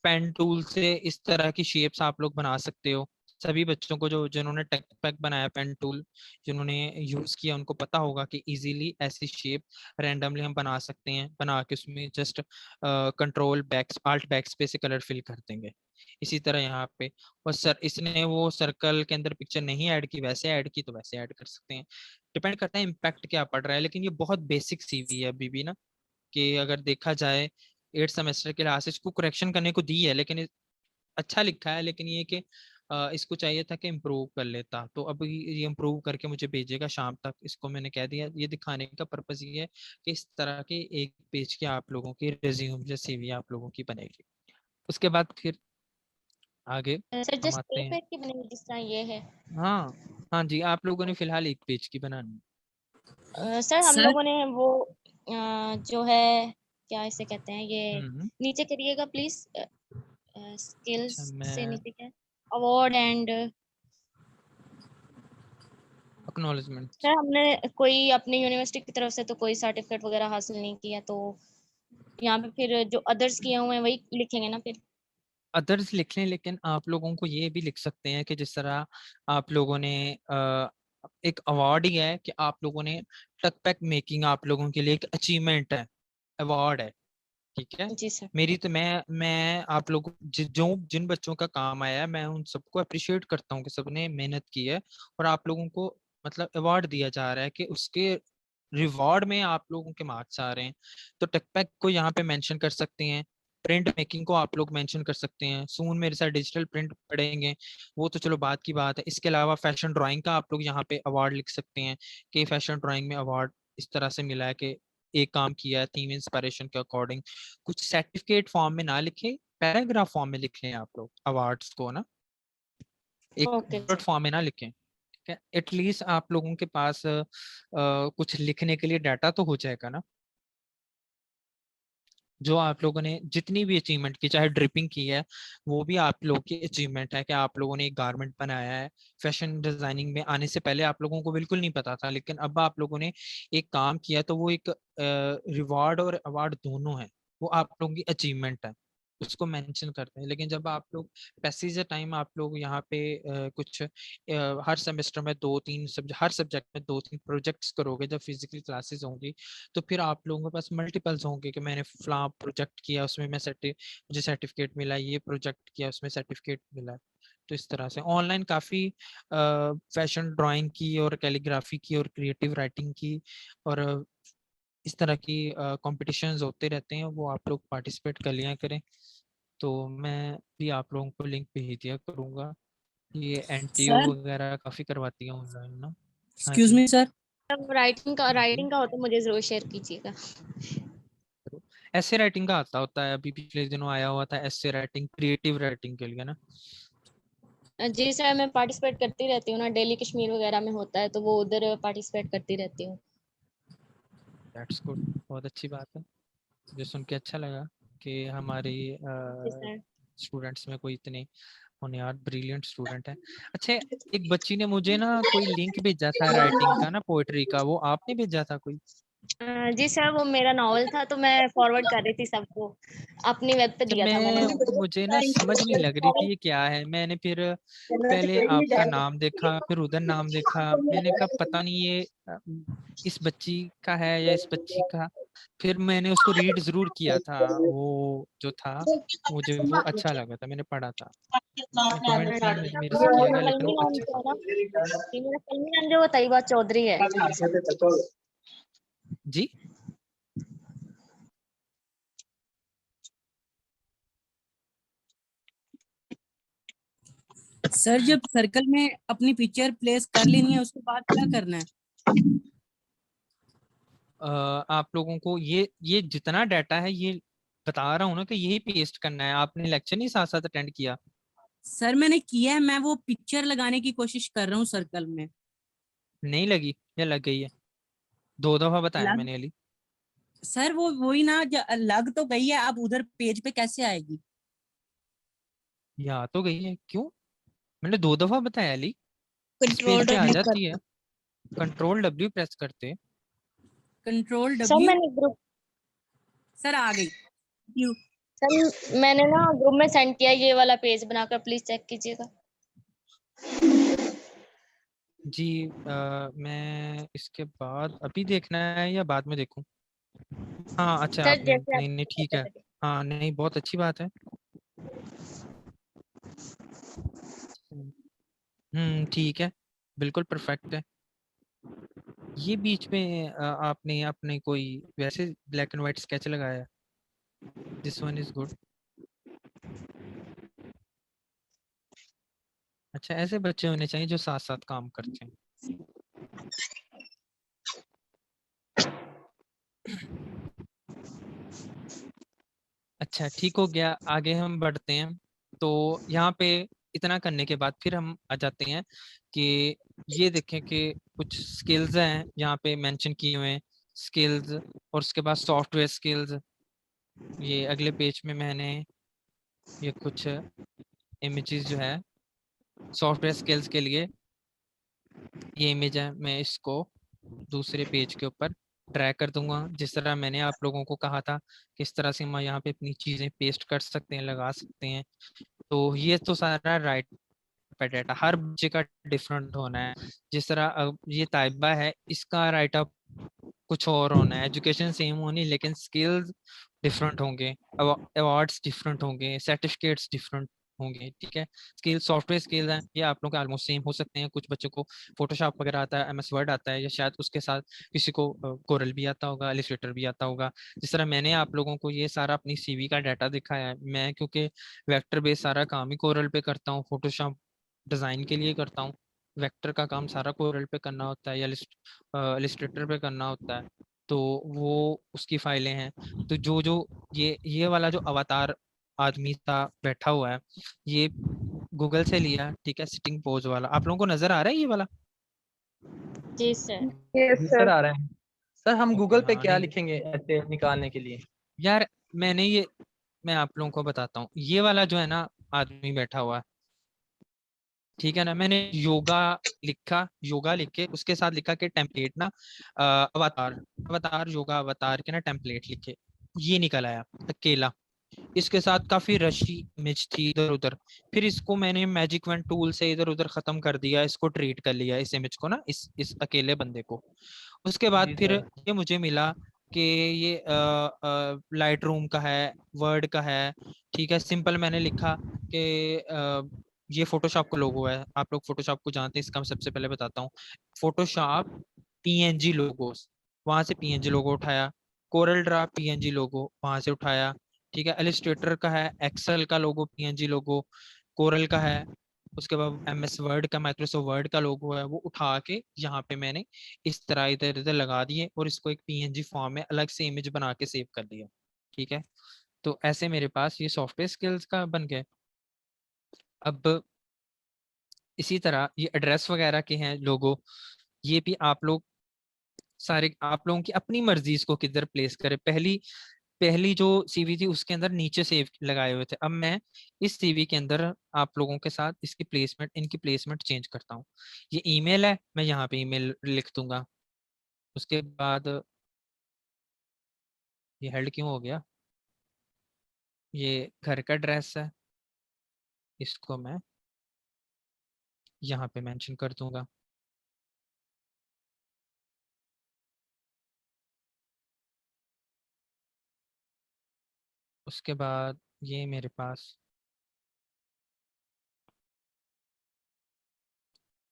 Speaker 2: पेन टूल से इस तरह की शेप्स आप लोग बना सकते हो। सभी बच्चों को जो जिन्होंने टेक पैक बनाया पेन टूल जिन्होंने यूज किया उनको पता होगा कि इजीली ऐसी शेप रैंडमली हम बना सकते हैं, बना के उसमें just control backs alt backspace से कलर फिल कर देंगे। इसी तरह यहाँ पे, और सर इसने वो सर्कल के अंदर पिक्चर नहीं ऐड की, वैसे ऐड की तो वैसे ऐड कर सकते हैं, डिपेंड करता है इम्पैक्ट क्या पड़ रहा है। लेकिन ये बहुत बेसिक सीवी है अभी भी ना, कि अगर देखा जाए 8 सेमेस्टर के क्लासेस को करेक्शन करने को दी है, लेकिन अच्छा लिखा है, लेकिन ये कि इसको चाहिए था कि इम्प्रूव कर लेता। तो अब ये इम्प्रूव करके मुझे भेजेगा शाम तक, इसको मैंने कह दिया। ये दिखाने का पर्पस ये है कि इस तरह के एक पेज की आप लोगों की रिज्यूम या सीवी आप लोगों की बनेगी। उसके बाद फिर आगे
Speaker 1: सर
Speaker 2: हम
Speaker 1: जस्ट
Speaker 2: आते
Speaker 1: एक
Speaker 2: हैं।
Speaker 1: पेज की बनेगी जिस तरह ये है?
Speaker 2: हाँ हाँ जी, आप लोगों ने फिलहाल एक पेज की बनानी
Speaker 1: सर हम
Speaker 5: सर
Speaker 1: लोगों ने वो जो है क्या इसे कहते हैं,
Speaker 2: है।
Speaker 1: ये नीचे करिएगा प्लीज, स्किल्स
Speaker 2: अच्छा,
Speaker 1: से
Speaker 2: मैं
Speaker 1: नीचे क्या, अवार्ड एंड।
Speaker 2: एक्नॉलेजमेंट।
Speaker 1: सर हमने कोई अपनी यूनिवर्सिटी की तरफ से तो कोई सर्टिफिकेट वगैरह हासिल नहीं किया, तो यहाँ पे फिर जो अदर्स किए हुए हैं वही लिखेंगे ना फिर?
Speaker 2: अदर्स लिख लें, लेकिन आप लोगों को ये भी लिख सकते हैं कि जिस तरह आप लोगों ने एक अवार्ड ही है कि आप लोगों ने टक पैक मेकिंग आप लोगों के लिए एक अचीवमेंट है, अवार्ड है, ठीक है।
Speaker 1: जी सर।
Speaker 2: मेरी तो मैं आप लोग जो जिन बच्चों का काम आया है मैं उन सबको अप्रिशिएट करता हूँ कि सबने मेहनत की है, और आप लोगों को मतलब अवार्ड दिया जा रहा है कि उसके रिवॉर्ड में आप लोगों के मार्क्स आ रहे हैं। तो टेकपैक को यहाँ पे मेंशन कर सकते हैं, प्रिंट मेकिंग को आप लोग मेंशन कर सकते हैं, सून मेरे साथ डिजिटल प्रिंट पढ़ेंगे, वो तो चलो बात की बात है। इसके अलावा फैशन ड्राइंग का आप लोग यहाँ पे अवार्ड लिख सकते हैं कि फैशन ड्राइंग में अवार्ड इस तरह से मिला है कि एक काम किया है थीम इंस्पिरेशन के अकॉर्डिंग। कुछ सर्टिफिकेट फॉर्म में ना लिखे, पैराग्राफ फॉर्म में लिख लें आप लोग अवार्ड्स को ना, एक
Speaker 1: ओके
Speaker 2: बुलेट
Speaker 1: सर।
Speaker 2: फॉर्म में ना लिखें, ठीक है। एटलीस्ट आप लोगों के पास कुछ लिखने के लिए डाटा तो हो जाएगा ना। जो आप लोगों ने जितनी भी अचीवमेंट की, चाहे ड्रिपिंग की है, वो भी आप लोगों की अचीवमेंट है कि आप लोगों ने एक गारमेंट बनाया है। फैशन डिजाइनिंग में आने से पहले आप लोगों को बिल्कुल नहीं पता था, लेकिन अब आप लोगों ने एक काम किया तो वो एक रिवॉर्ड और अवार्ड दोनों है, वो आप लोगों की अचीवमेंट है, उसको मेंशन करते हैं। लेकिन जब आप लोग पैसेज टाइम आप लोग यहाँ पे कुछ हर सेमेस्टर में 2-3 सब्जेक्ट, हर सब्जेक्ट में 2-3 प्रोजेक्ट्स करोगे, जब फिजिकल क्लासेस होंगी तो फिर आप लोगों के पास मल्टीपल्स होंगे कि मैंने फलां प्रोजेक्ट किया उसमें मुझे सर्टिफिकेट मिला, ये प्रोजेक्ट किया उसमें सर्टिफिकेट मिला। तो इस तरह से ऑनलाइन काफ़ी फैशन ड्राइंग की और कैलीग्राफी की और क्रिएटिव राइटिंग की और इस तरह की कॉम्पिटिशन्स होते रहते हैं, वो आप लोग पार्टिसिपेट कर लिया करें। तो मैं भी आप लोगों को लिंक भेज दिया करूँगा। ये एनटीयू
Speaker 5: सर
Speaker 2: वगैरह काफ़ी करवाती है ऑनलाइन ना। हाँ
Speaker 5: एक्सक्यूज
Speaker 2: जी।
Speaker 5: मी सर।
Speaker 1: अब राइटिंग का
Speaker 2: हाँ जी,
Speaker 1: हो तो मुझे जरूर शेयर कीजिएगा।
Speaker 2: ऐसे राइटिंग का आता होता है, अभी पिछले दिनों आया हुआ था ऐसे राइटिंग, क्रिएटिव राइटिंग के लिए ना।
Speaker 1: जी सर, मैं पार्टिसिपेट करती रहती हूँ ना, डेली कश्मीर वगैरह में होता है तो वो उधर पार्टिसिपेट करती रहती हूँ।
Speaker 2: दैट्स गुड, बहुत अच्छी बात है। मुझे सुन के अच्छा लगा कि हमारी
Speaker 1: जी सर।
Speaker 2: स्टूडेंट्स में कोई इतने होनहार ब्रिलियंट स्टूडेंट है। अच्छा, एक बच्ची ने मुझे ना कोई लिंक भेजा था राइटिंग का ना, पोएट्री का, वो आपने भेजा था कोई?
Speaker 1: जी सर, वो मेरा नॉवल था तो मैं फॉरवर्ड कर रही थी सबको, अपनी वेब पे
Speaker 2: जब
Speaker 1: दिया था मैंने।
Speaker 2: मैं मुझे ना समझ नहीं लग रही थी ये क्या है, मैंने फिर पहले आपका नाम देखा, फिर उधर नाम देखा, मैंने कहा पता नहीं ये इस बच्ची का है या इस बच्ची का। फिर मैंने उसको रीड जरूर किया था, वो जो था मुझे वो अच्छा लगा था, मैंने पढ़ा था। कमेंट नहीं मेरे मेरे से किया
Speaker 1: मेरा
Speaker 2: गया, लेकिन
Speaker 1: फिल्मी
Speaker 2: वो
Speaker 1: नाम
Speaker 2: अच्छा
Speaker 1: जो
Speaker 2: था।
Speaker 1: है ना, जी मेरा फिल्मी नाम जो वो तैयबा चौधरी है।
Speaker 2: जी।
Speaker 5: सर जब सर्कल में अपनी पिक्चर प्लेस कर लेनी है उसके बाद क्या करना है?
Speaker 2: आप लोगों को ये जितना डाटा है ये बता रहा हूँ ना कि यही पेस्ट करना है। आपने लेक्चर नहीं साथ साथ अटेंड किया?
Speaker 5: सर मैंने किया है, मैं वो पिक्चर लगाने की कोशिश कर रहा हूँ सर्कल में।
Speaker 2: नहीं लगी या लग गई है? 2 दफा बताया
Speaker 5: लग
Speaker 2: मैंने अली।
Speaker 5: सर वो वही ना, लग तो गई है, अब उधर पेज पे कैसे आएगी?
Speaker 2: ये आ तो गई है, क्यों? मैंने 2 दफा बताया अली, इस
Speaker 1: कंट्रोल
Speaker 2: पेज पे आ
Speaker 1: डब्ल्यू
Speaker 2: जाती
Speaker 1: कर।
Speaker 2: है। कंट्रोल डब्ल्यू प्रेस करते
Speaker 5: कंट्रोल
Speaker 1: सर
Speaker 5: W।
Speaker 1: मैंने ग्रुप
Speaker 5: सर आ गई यू।
Speaker 1: सर मैंने ना ग्रुप में सेंड किया, ये वाला पेज बनाकर प्लीज चेक कीजिएगा।
Speaker 2: जी मैं इसके बाद अभी देखना है या बाद में देखूं? हाँ अच्छा,
Speaker 1: सर
Speaker 2: आपने
Speaker 1: जैसे
Speaker 2: नहीं नहीं
Speaker 1: आपको
Speaker 2: ठीक
Speaker 1: पता
Speaker 2: है।
Speaker 1: लगे।
Speaker 2: हाँ नहीं, बहुत अच्छी बात है। ठीक है, बिल्कुल परफेक्ट है। ये बीच में आपने अपने कोई वैसे ब्लैक एंड व्हाइट स्केच लगाया है? This one is good. अच्छा, ऐसे बच्चे होने चाहिए जो साथ साथ काम करते हैं। अच्छा ठीक हो गया, आगे हम बढ़ते हैं। तो यहाँ पे इतना करने के बाद फिर हम आ जाते हैं कि ये देखें कि कुछ स्किल्स हैं यहाँ पे मेंशन किए हुए हैं, स्किल्स, और उसके बाद सॉफ्टवेयर स्किल्स। ये अगले पेज में मैंने ये कुछ इमेजेस जो है सॉफ्टवेयर स्किल्स के लिए, ये इमेज है, मैं इसको दूसरे पेज के ऊपर ड्रैग कर दूंगा। जिस तरह मैंने आप लोगों को कहा था किस तरह से हम यहाँ पे अपनी चीजें पेस्ट कर सकते हैं, लगा सकते हैं। तो ये तो सारा राइट पे डाटा हर बच्चे का डिफरेंट होना है। जिस तरह अब ये ताइबा है, इसका राइट अप कुछ और होना है, एजुकेशन सेम होनी लेकिन स्किल्स डिफरेंट होंगे, अवार्ड्स डिफरेंट होंगे, सर्टिफिकेट्स डिफरेंट होंगे। ठीक है, स्किल सॉफ्टवेयर स्किल्स हैं ये आप लोगों के ऑलमोस्ट सेम हो सकते हैं। कुछ बच्चों को फोटोशॉप वगैरह आता है, एमएस वर्ड आता है, या शायद उसके साथ किसी को कोरल भी आता होगा, इलस्ट्रेटर भी आता होगा। जिस तरह मैंने आप लोगों को ये सारा अपनी सीवी का डाटा दिखाया है, मैं क्योंकि वेक्टर बेस्ड सारा काम ही कोरल पे करता हूँ, फोटोशॉप डिजाइन के लिए करता हूँ, वेक्टर का काम सारा कोरल पे करना होता है या इलस्ट्रेटर पे करना होता है। तो वो उसकी फाइलें हैं। तो जो जो ये वाला जो अवतार आदमी था बैठा हुआ है, ये गूगल से लिया। ठीक है, सिटिंग पोज वाला आप लोगों को नजर आ रहा है ये वाला?
Speaker 1: जी सर।
Speaker 6: जी सर आ रहे हैं। सर हम
Speaker 2: ओके,
Speaker 6: गूगल पे
Speaker 2: हाँ
Speaker 6: क्या
Speaker 2: नहीं
Speaker 6: लिखेंगे ऐसे निकालने के लिए?
Speaker 2: यार, मैंने ये मैं आप लोगों को बताता हूँ, ये वाला जो है ना आदमी बैठा हुआ है, ठीक है ना, मैंने योगा लिखा, योगा लिख के उसके साथ लिखा कि टेम्पलेट ना अवतार, अवतार योगा अवतार के ना टेम्पलेट लिखे, ये निकल आया अकेला। इसके साथ काफी रशी इमेज थी इधर उधर, फिर इसको मैंने मैजिक वन टूल से इधर उधर खत्म कर दिया, इसको ट्रीट कर लिया इस इमेज को ना, इस अकेले बंदे को। उसके बाद
Speaker 6: जी
Speaker 2: फिर
Speaker 6: सर।
Speaker 2: ये मुझे मिला कि ये लाइट रूम का है, वर्ड का है। ठीक है, सिंपल मैंने लिखा कि ये फोटोशॉप का लोगो है, आप लोग फोटोशॉप को जानते हैं, इसका मैं सबसे पहले बताता हूँ। फोटोशॉप पीएनजी लोगोस, वहां से पीएनजी लोगो उठाया, कोरल ड्रा पीएनजी लोगो वहां से उठाया। ठीक है, इलस्ट्रेटर का है एक्सेल का लोगो पीएनजी लोगो, कोरल का है, उसके बाद एमएस वर्ड का माइक्रोसॉफ्ट वर्ड का लोगो है, वो उठा के यहाँ पे मैंने इस तरह इधर इधर लगा दिए और इसको एक पीएनजी फॉर्म में अलग से इमेज बना के सेव कर दिया। ठीक है, तो ऐसे मेरे पास ये सॉफ्टवेयर स्किल्स का बन गया। अब इसी तरह ये एड्रेस वगैरह के हैं लोगो, ये भी आप लोग सारे आप लोगों की अपनी मर्जी इसको किधर प्लेस करें। पहली पहली जो सीवी थी उसके अंदर नीचे सेव लगाए हुए थे, अब मैं इस सीवी के अंदर आप लोगों के साथ इसकी प्लेसमेंट, इनकी प्लेसमेंट चेंज करता हूँ। ये ईमेल है, मैं यहाँ पे ईमेल लिख दूंगा। उसके बाद ये हेल्ड क्यों हो गया, ये घर का एड्रेस है, इसको मैं यहाँ पे मेंशन कर दूंगा। उसके बाद ये मेरे पास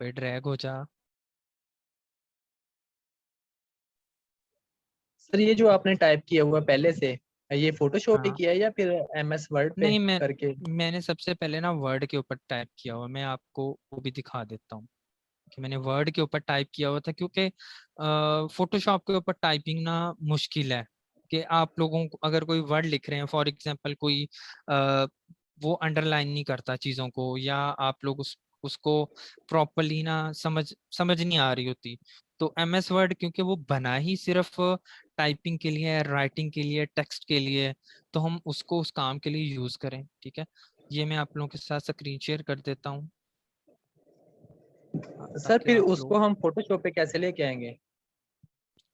Speaker 2: पे ड्रैग हो जा।
Speaker 6: सर ये जो आपने टाइप किया हुआ पहले से, ये फोटोशॉप पे
Speaker 2: हाँ
Speaker 6: किया है या फिर एमएस वर्ड पे
Speaker 2: नहीं,
Speaker 6: करके?
Speaker 2: मैंने सबसे पहले ना वर्ड के ऊपर टाइप किया हुआ, मैं आपको वो भी दिखा देता हूँ कि मैंने वर्ड के ऊपर टाइप किया हुआ था, क्योंकि फोटोशॉप के ऊपर टाइपिंग ना मुश्किल है। कि आप लोगों को अगर कोई वर्ड लिख रहे हैं फॉर एग्जांपल, कोई अ, वो अंडरलाइन नहीं करता चीज़ों को, या आप लोग उसको प्रॉपरली ना समझ नहीं आ रही होती, तो एमएस वर्ड क्योंकि वो बना ही सिर्फ टाइपिंग के लिए, राइटिंग के लिए, टेक्स्ट के लिए, तो हम उसको उस काम के लिए यूज करें। ठीक है, ये मैं आप लोगों के साथ स्क्रीन शेयर कर देता हूँ
Speaker 6: सर
Speaker 2: ताकि
Speaker 6: फिर
Speaker 2: आप
Speaker 6: उसको
Speaker 2: लोग
Speaker 6: हम फोटोशॉप पे कैसे लेके आएंगे?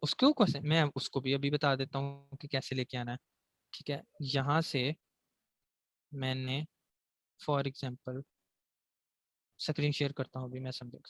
Speaker 2: उसको कैसे, मैं उसको भी अभी बता देता हूँ कि कैसे लेके आना है। ठीक है, यहाँ से मैंने फॉर एग्जांपल स्क्रीन शेयर करता हूँ अभी मैं, समझ।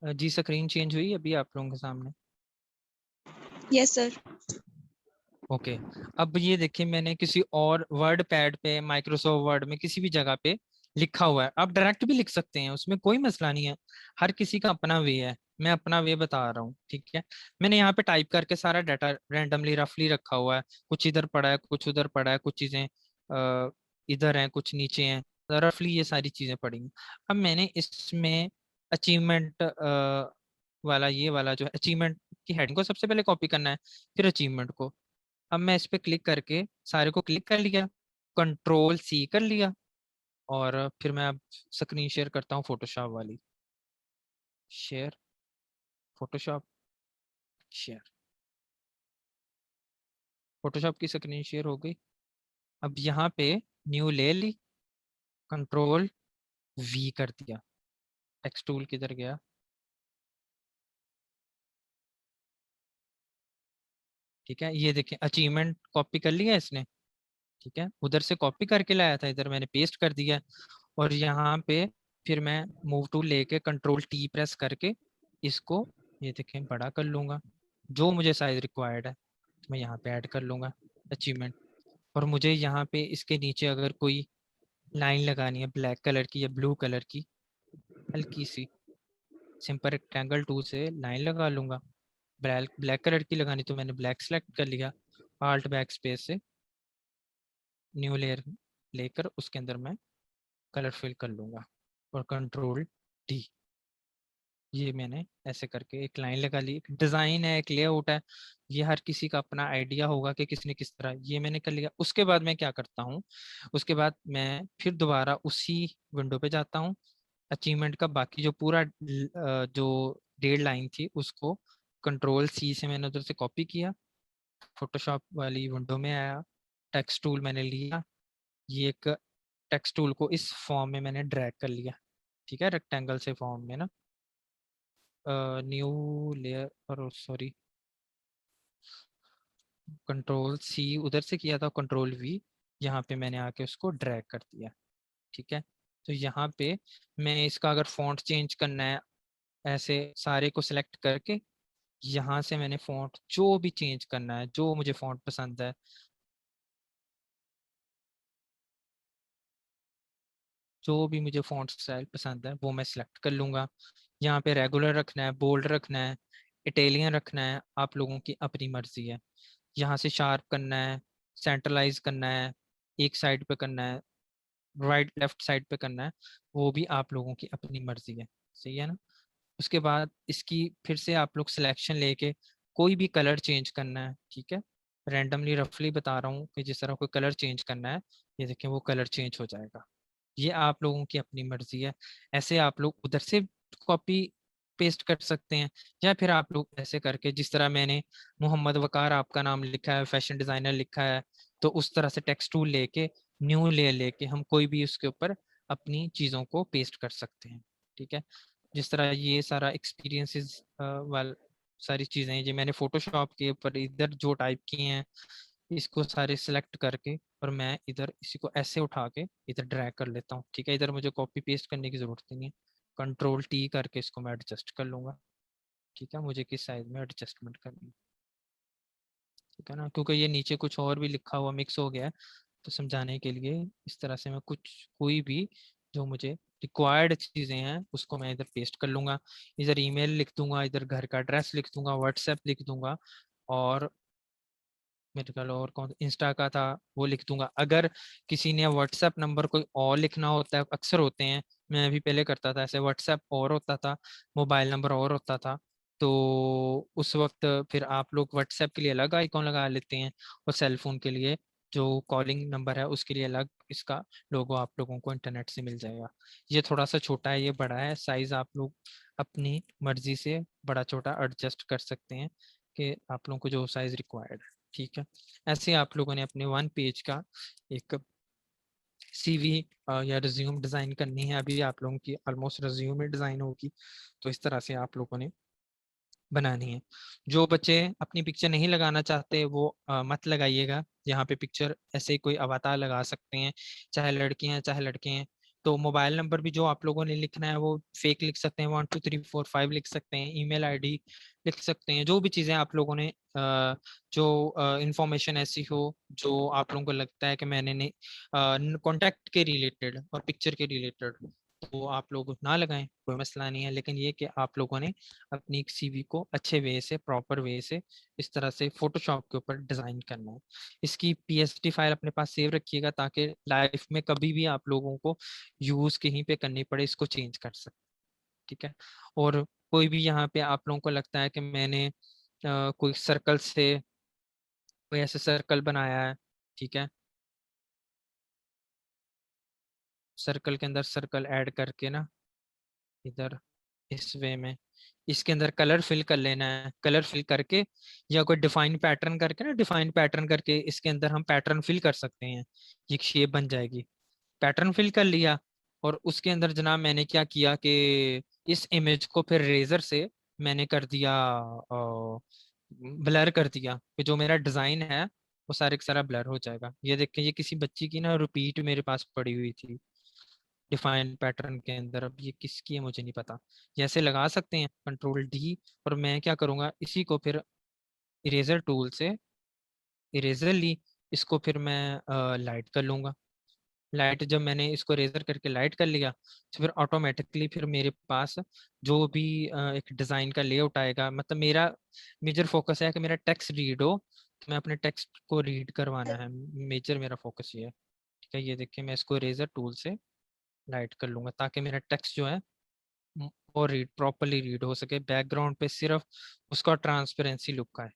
Speaker 2: जी स्क्रीन चेंज हुई अभी आप लोगों के सामने?
Speaker 7: Yes sir.
Speaker 2: ओके, अब ये देखिए मैंने किसी और वर्ड पैड पे, माइक्रोसॉफ्ट वर्ड में, किसी भी जगह पे लिखा हुआ है। आप डायरेक्ट भी लिख सकते हैं, उसमें कोई मसला नहीं है। हर किसी का अपना वे है, मैं अपना वे बता रहा हूँ। ठीक है, मैंने यहाँ पे टाइप करके सारा डाटा रैंडमली रफली रखा हुआ है। कुछ इधर पड़ा है, कुछ उधर पड़ा है, कुछ चीजें इधर हैं, कुछ नीचे हैं, रफली ये सारी चीजें पड़ी हैं। अब मैंने इसमें अचीवमेंट वाला, ये वाला जो है अचीवमेंट की हेडिंग को सबसे पहले कॉपी करना है, फिर अचीवमेंट को। अब मैं इस पे क्लिक करके सारे को क्लिक कर लिया, कंट्रोल सी कर लिया, और फिर मैं अब स्क्रीन शेयर करता हूँ फोटोशॉप वाली। शेयर फोटोशॉप, शेयर फोटोशॉप की स्क्रीन शेयर हो गई। अब यहाँ पे न्यू ले ली, कंट्रोल वी कर दिया, टेक्स्ट टूल किधर गया, ठीक है। ये देखें अचीवमेंट कॉपी कर लिया इसने, ठीक है, उधर से कॉपी करके लाया था, इधर मैंने पेस्ट कर दिया। और यहाँ पे फिर मैं मूव टूल लेके कंट्रोल टी प्रेस करके इसको, ये देखें, बड़ा कर लूँगा। जो मुझे साइज रिक्वायर्ड है तो मैं यहाँ पे ऐड कर लूँगा अचीवमेंट। और मुझे यहाँ पे इसके नीचे अगर कोई लाइन लगानी है ब्लैक कलर की या ब्लू कलर की, हल्की सी सिंपल रेक्टेंगल टूल से लाइन लगा लूँगा। ब्लैक कलर की लगानी तो मैंने ब्लैक सेलेक्ट कर लिया, आल्ट बैक स्पेस से न्यू लेयर लेकर उसके अंदर मैं कलर फिल कर लूँगा, और कंट्रोल डी। ये मैंने ऐसे करके एक लाइन लगा ली। एक डिज़ाइन है, एक लेआउट है, ये हर किसी का अपना आइडिया होगा कि किसने किस तरह, ये मैंने कर लिया। उसके बाद मैं क्या करता हूँ, उसके बाद मैं फिर दोबारा उसी विंडो पे जाता हूँ। अचीवमेंट का बाकी जो पूरा जो डेड लाइन थी उसको कंट्रोल सी से मैंने उधर से कॉपी किया, फोटोशॉप वाली विंडो में आया, टेक्स्ट टूल मैंने लिया, ये एक टेक्स्ट टूल को इस फॉर्म में मैंने ड्रैग कर लिया, ठीक है, रेक्टेंगल से फॉर्म में ना। न्यू लेयर, और सॉरी, कंट्रोल सी उधर से किया था, कंट्रोल वी यहाँ पे मैंने आके उसको ड्रैग कर दिया, ठीक है। तो यहाँ पे मैं इसका अगर फॉन्ट चेंज करना है, ऐसे सारे को सिलेक्ट करके यहाँ से मैंने फॉन्ट जो भी चेंज करना है, जो मुझे फॉन्ट पसंद है, जो भी मुझे फॉन्ट स्टाइल पसंद है वो मैं सिलेक्ट कर लूँगा। यहाँ पे रेगुलर रखना है, बोल्ड रखना है, इटालियन रखना है, आप लोगों की अपनी मर्जी है। यहाँ से शार्प करना है, सेंट्रलाइज करना है, एक साइड पे करना है, राइट लेफ्ट साइड पे करना है, वो भी आप लोगों की अपनी मर्जी है, सही है ना। उसके बाद इसकी फिर से आप लोग सिलेक्शन लेके कोई भी कलर चेंज करना है, ठीक है। रैंडमली रफली बता रहा हूँ कि जिस तरह कोई कलर चेंज करना है, ये देखें वो कलर चेंज हो जाएगा। ये आप लोगों की अपनी मर्जी है। ऐसे आप लोग उधर से कॉपी पेस्ट कर सकते हैं, या फिर आप लोग ऐसे करके, जिस तरह मैंने मोहम्मद वकार आपका नाम लिखा है, फैशन डिज़ाइनर लिखा है, तो उस तरह से टेक्स्ट टूल लेके न्यू लेयर लेके हम कोई भी उसके ऊपर अपनी चीज़ों को पेस्ट कर सकते हैं, ठीक है। जिस तरह ये सारा एक्सपीरियंसेस वाल सारी चीज़ें हैं, ये मैंने फोटोशॉप के ऊपर इधर जो टाइप किए हैं, इसको सारे सिलेक्ट करके और मैं इधर इसी को ऐसे उठा के इधर ड्रैग कर लेता हूँ, ठीक है। इधर मुझे कॉपी पेस्ट करने की ज़रूरत ही नहीं है, कंट्रोल टी करके इसको मैं एडजस्ट कर लूँगा, ठीक है, मुझे किस साइज में एडजस्टमेंट करनी है, ठीक है ना। क्योंकि ये नीचे कुछ और भी लिखा हुआ मिक्स हो गया है, तो समझाने के लिए इस तरह से मैं कुछ कोई भी जो मुझे रिक्वायर्ड चीज़ें हैं उसको मैं इधर पेस्ट कर लूँगा। इधर ईमेल लिख दूंगा, इधर घर का एड्रेस लिख दूंगा, व्हाट्सएप लिख दूंगा, और मेरे ख्याल और कौन इंस्टा का था वो लिख दूंगा। अगर किसी ने व्हाट्सएप नंबर कोई और लिखना होता है, अक्सर होते हैं, मैं भी पहले करता था ऐसे, व्हाट्सएप और होता था, मोबाइल नंबर और होता था, तो उस वक्त फिर आप लोग व्हाट्सएप के लिए अलग आइकॉन लगा लेते हैं और सेल फोन के लिए जो कॉलिंग नंबर है उसके लिए अलग इसका लोगो आप लोगों को इंटरनेट से मिल जाएगा। ये थोड़ा सा छोटा है, ये बड़ा है, साइज आप लोग अपनी मर्जी से बड़ा छोटा एडजस्ट कर सकते हैं कि आप लोगों को जो साइज रिक्वायर्ड है। ठीक है, ऐसे आप लोगों ने अपने 1 पेज का एक सीवी या रिज्यूम डिजाइन करनी है। अभी आप लोगों की ऑलमोस्ट रिज्यूम डिजाइन होगी, तो इस तरह से आप लोगों ने बनानी है। जो बच्चे अपनी पिक्चर नहीं लगाना चाहते वो मत लगाइएगा। यहाँ पे पिक्चर ऐसे ही कोई अवतार लगा सकते हैं, चाहे लड़की हैं चाहे लड़के हैं। तो मोबाइल नंबर भी जो आप लोगों ने लिखना है वो फेक लिख सकते हैं, 1 2 3 4 5 लिख सकते हैं, ईमेल आईडी लिख सकते हैं। जो भी चीज़ें आप लोगों ने जो इंफॉर्मेशन ऐसी हो जो आप लोगों को लगता है कि मैंने कॉन्टैक्ट के रिलेटेड और पिक्चर के रिलेटेड, तो आप लोग ना लगाएं, कोई मसला नहीं है। लेकिन ये कि आप लोगों ने अपनी सीवी को अच्छे वे से, प्रॉपर वे से इस तरह से फोटोशॉप के ऊपर डिजाइन करना है। इसकी पीएसडी फाइल अपने पास सेव रखिएगा ताकि लाइफ में कभी भी आप लोगों को यूज कहीं पे करनी पड़े इसको चेंज कर सकते। ठीक है, और कोई भी यहाँ पे आप लोगों को लगता है कि मैंने कोई सर्कल से कोई ऐसे सर्कल बनाया है, ठीक है, सर्कल के अंदर सर्कल ऐड करके ना इधर इस वे में इसके अंदर कलर फिल कर लेना है। कलर फिल करके या कोई डिफाइन पैटर्न करके ना, डिफाइन पैटर्न करके इसके अंदर हम पैटर्न फिल कर सकते हैं, ये शेप बन जाएगी। पैटर्न फिल कर लिया और उसके अंदर जनाब मैंने क्या किया कि इस इमेज को फिर रेजर से मैंने कर दिया, ब्लर कर दिया कि जो मेरा डिजाइन है वो सारे का सारा ब्लर हो जाएगा। ये देख के ये किसी बच्ची की ना रिपीट मेरे पास पड़ी हुई थी डिफाइन पैटर्न के अंदर। अब ये किसकी है मुझे नहीं पता, जैसे लगा सकते हैं कंट्रोल डी। और मैं क्या करूँगा, इसी को फिर इरेजर टूल से इरेजर ली, इसको फिर मैं लाइट कर लूँगा। लाइट जब मैंने इसको रेजर करके लाइट कर लिया तो फिर ऑटोमेटिकली फिर मेरे पास जो भी एक डिज़ाइन का लेआउट आएगा, मतलब मेरा मेजर फोकस है कि मेरा टेक्स्ट रीड हो, तो मैं अपने टेक्स्ट को रीड करवाना है, मेजर मेरा फोकस ये है। ठीक है, ये देखिए मैं इसको रेजर टूल से लाइट कर लूँगा ताकि मेरा टेक्स्ट जो है और रीड प्रॉपरली रीड हो सके, बैकग्राउंड पे सिर्फ उसका ट्रांसपेरेंसी लुक का है।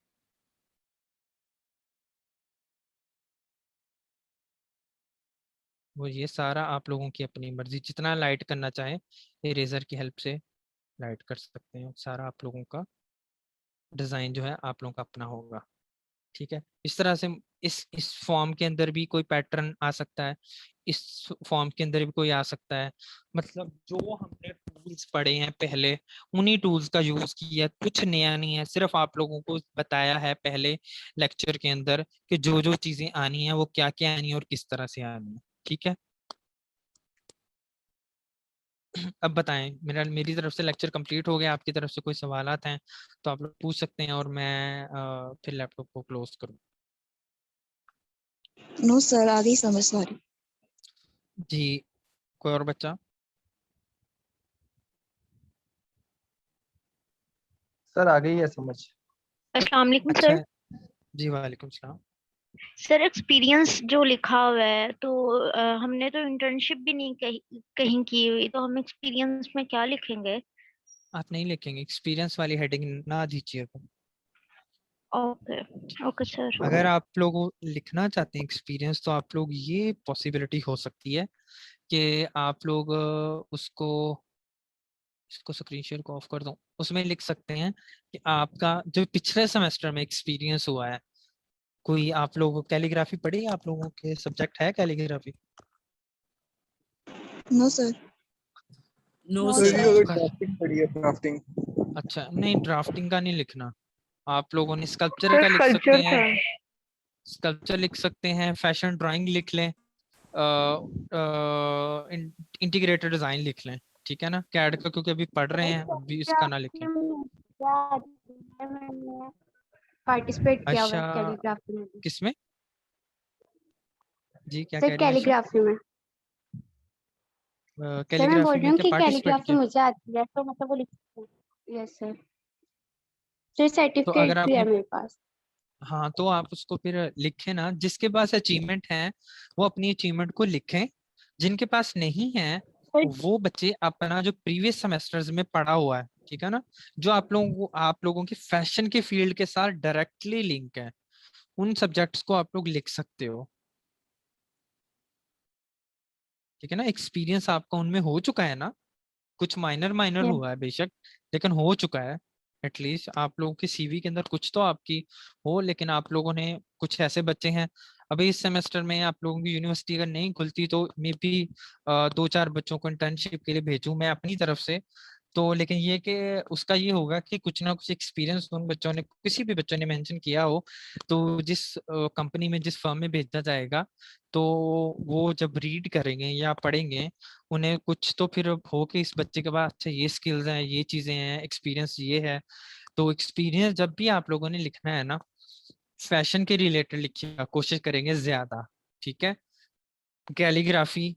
Speaker 2: वो ये सारा आप लोगों की अपनी मर्जी, जितना लाइट करना चाहें इरेजर की हेल्प से लाइट कर सकते हैं। सारा आप लोगों का डिज़ाइन जो है आप लोगों का अपना होगा। ठीक है, इस तरह से इस फॉर्म के अंदर भी कोई पैटर्न आ सकता है, इस फॉर्म के अंदर भी कोई आ सकता है। मतलब जो हमने टूल्स पढ़े हैं पहले उन्हीं टूल्स का यूज किया, कुछ नया नहीं है। सिर्फ आप लोगों को बताया है पहले लेक्चर के अंदर कि जो जो चीजें आनी है वो क्या क्या आनी है और किस तरह से आनी है। ठीक है, अब बताएं, मेरी तरफ से लेक्चर कंप्लीट हो गया। आपकी तरफ से कोई सवालात हैं तो आप लोग पूछ सकते हैं और मैं फिर लैपटॉप को क्लोज करूँ।
Speaker 7: नो सर, आ गई समझ सारी।
Speaker 2: जी, कोई और बच्चा?
Speaker 6: सर आ गई है समझ।
Speaker 8: अस्सलाम वालेकुम
Speaker 2: अच्छा,
Speaker 8: सर।
Speaker 2: जी वालेकुम सलाम।
Speaker 8: सर एक्सपीरियंस जो लिखा हुआ है तो हमने तो इंटर्नशिप भी नहीं कहीं की हुई, तो हम एक्सपीरियंस में क्या लिखेंगे?
Speaker 2: आप नहीं लिखेंगे, एक्सपीरियंस वाली हेडिंग ना दीजिएगा।
Speaker 8: Okay okay sir.
Speaker 2: अगर आप लोग लिखना चाहते हैं एक्सपीरियंस तो आप लोग ये पॉसिबिलिटी हो सकती है कि आप लोग उसको इसको स्क्रीन शेयर को ऑफ कर दूं, उसमें लिख सकते हैं कि आपका जो पिछले सेमेस्टर में एक्सपीरियंस हुआ है। कोई आप लोग कैलीग्राफी पढ़ी, आप लोगों के सब्जेक्ट है calligraphy?
Speaker 7: No sir.
Speaker 5: No
Speaker 8: no
Speaker 6: sir
Speaker 5: sir.
Speaker 6: ये
Speaker 8: सर।
Speaker 6: अगर ड्राफ्टिंग पड़ी है ड्राफ्टिंग।
Speaker 2: अच्छा, नहीं ड्राफ्टिंग का नहीं लिखना। आप लोगों ने स्कल्पचर का
Speaker 8: सर
Speaker 2: लिख सकते
Speaker 8: कल्चर
Speaker 2: हैं,
Speaker 8: था।
Speaker 2: स्कल्पचर लिख सकते हैं, फैशन ड्राइंग लिख लें, इंटीग्रेटेड डिजाइन लिख लें। ठीक है ना, कैड का क्योंकि अभी पढ़ रहे हैं, अभी इसका ना लिखें।
Speaker 8: मैंने पार्टिसिपेट किया हुआ
Speaker 2: अच्छा,
Speaker 8: है कैलीग्राफी में भी।
Speaker 2: किसमें? जी क्या
Speaker 8: सर
Speaker 2: कह रही हैं अच्छा?
Speaker 8: कैलीग्राफी में। सर मैं बोल
Speaker 2: कैलीग्राफी
Speaker 8: रही
Speaker 2: में
Speaker 8: हूँ
Speaker 2: क्या
Speaker 8: कि
Speaker 2: पार्टिसिपेट
Speaker 8: कैलीग्राफी
Speaker 2: किया?
Speaker 8: मुझे आती है, तो मतलब वो लिख सकते हैं। Yes sir. सर
Speaker 2: तो अगर
Speaker 8: सर्टिफिकेट भी है
Speaker 2: आपने,
Speaker 8: मेरे पास।
Speaker 2: हाँ तो आप उसको फिर लिखें ना, जिसके पास अचीवमेंट है वो अपनी अचीवमेंट को लिखें, जिनके पास नहीं है वो बच्चे अपना जो प्रीवियस सेमेस्टर्स में पढ़ा हुआ है, ठीक है ना, जो आप लोगों की फैशन के फील्ड के साथ डायरेक्टली लिंक है, उन सब्जेक्ट्स को आप लोग लिख सकते हो, ठीक है ना। एक्सपीरियंस आपका उनमें हो चुका है ना, कुछ माइनर माइनर
Speaker 1: Yeah.
Speaker 2: हुआ है बेशक, लेकिन हो चुका है। एटलीस्ट आप लोगों की सीवी के अंदर कुछ तो आपकी हो, लेकिन आप लोगों ने, कुछ ऐसे बच्चे हैं अभी इस सेमेस्टर में, आप लोगों की यूनिवर्सिटी अगर नहीं खुलती तो मे बी 2-4 बच्चों को इंटर्नशिप के लिए भेजूं मैं अपनी तरफ से। तो लेकिन ये कि उसका ये होगा कि कुछ ना कुछ एक्सपीरियंस उन बच्चों ने, किसी भी बच्चों ने मेंशन किया हो, तो जिस कंपनी में, जिस फर्म में भेजा जाएगा, तो वो जब रीड करेंगे या पढ़ेंगे, उन्हें कुछ तो फिर हो कि इस बच्चे के पास अच्छा ये स्किल्स हैं, ये चीजें हैं, एक्सपीरियंस ये है। तो एक्सपीरियंस जब भी आप लोगों ने लिखना है ना, फैशन के रिलेटेड लिखिएगा, कोशिश करेंगे ज्यादा, ठीक है। कैलीग्राफी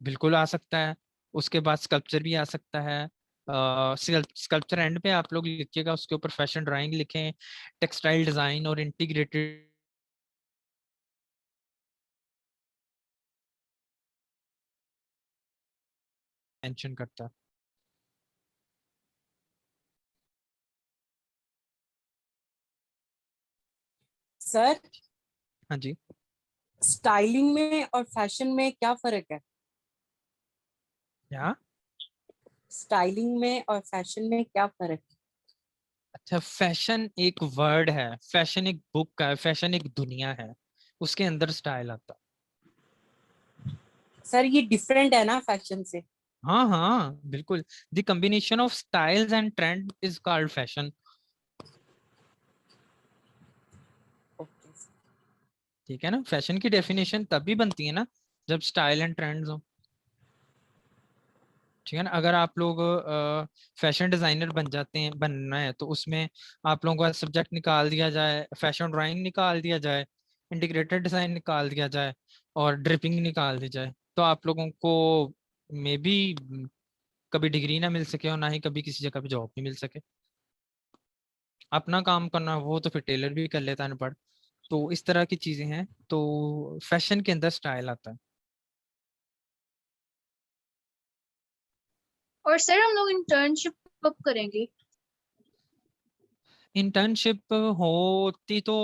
Speaker 2: बिल्कुल आ सकता है, उसके बाद स्कल्पचर भी आ सकता है। स्कल्पचर एंड पे आप लोग लिखिएगा, उसके ऊपर फैशन ड्राइंग लिखें, टेक्सटाइल डिजाइन और इंटीग्रेटेड मेंशन करता है।
Speaker 5: सर,
Speaker 2: हाँ जी।
Speaker 5: स्टाइलिंग में और फैशन में क्या फर्क है?
Speaker 2: क्या?
Speaker 5: स्टाइलिंग में और फैशन में क्या फर्क है?
Speaker 2: अच्छा, फैशन एक वर्ड है, फैशन एक बुक है, फैशन एक दुनिया है, उसके अंदर स्टाइल आता है।
Speaker 5: सर ये डिफरेंट है ना फैशन से?
Speaker 2: हाँ हाँ बिल्कुल, the combination of styles and trend is called fashion,
Speaker 5: okay.
Speaker 2: ठीक है ना। फैशन की डेफिनेशन तभी बनती है ना जब स्टाइल एंड ट्रेंड्स हो, ठीक है ना। अगर आप लोग फैशन डिजाइनर बन जाते हैं, बनना है, तो उसमें आप लोगों का सब्जेक्ट निकाल दिया जाए, फैशन ड्राइंग निकाल दिया जाए, इंटीग्रेटेड डिजाइन निकाल दिया जाए और ड्रिपिंग निकाल दी जाए, तो आप लोगों को मे बी कभी डिग्री ना मिल सके और ना ही कभी किसी जगह पे जॉब भी मिल सके। अपना काम करना वो तो फिर टेलर भी कर लेता है अनपढ़। तो इस तरह की चीजें हैं, तो फैशन के अंदर स्टाइल आता है।
Speaker 7: और सर हम लोग इंटर्नशिप कब करेंगे?
Speaker 2: इंटर्नशिप होती तो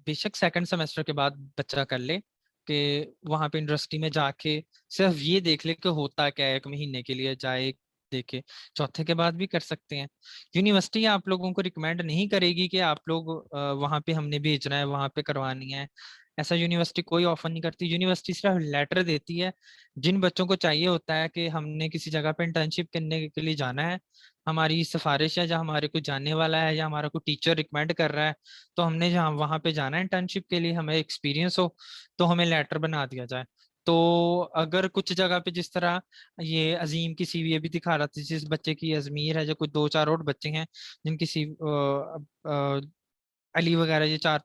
Speaker 2: बेशक सेकंड सेमेस्टर के बाद बच्चा कर ले, कि वहां पे इंडस्ट्री में जाके सिर्फ ये देख ले कि होता क्या है, 1 महीने के लिए जाए देखे, चौथे के बाद भी कर सकते हैं। यूनिवर्सिटी आप लोगों को रिकमेंड नहीं करेगी कि आप लोग वहां पे हमने भेजना है, वहां पे करवानी है, ऐसा यूनिवर्सिटी कोई ऑफर नहीं करती। यूनिवर्सिटी सिर्फ लेटर देती है, जिन बच्चों को चाहिए होता है कि हमने किसी जगह पे इंटर्नशिप करने के लिए जाना है, हमारी सिफारिश है, जहाँ हमारे को जाने वाला है या हमारा कोई टीचर रिकमेंड कर रहा है, तो हमने जहाँ वहाँ पे जाना है इंटर्नशिप के लिए, हमें एक्सपीरियंस हो, तो हमें लेटर बना दिया जाए। तो अगर कुछ जगह पे, जिस तरह ये अजीम की सीवी भी दिखा रहा था, जिस बच्चे की अजमीर है, जो कुछ 2-4 और बच्चे हैं जिनकी सीवी, अली वगैरह, ये 4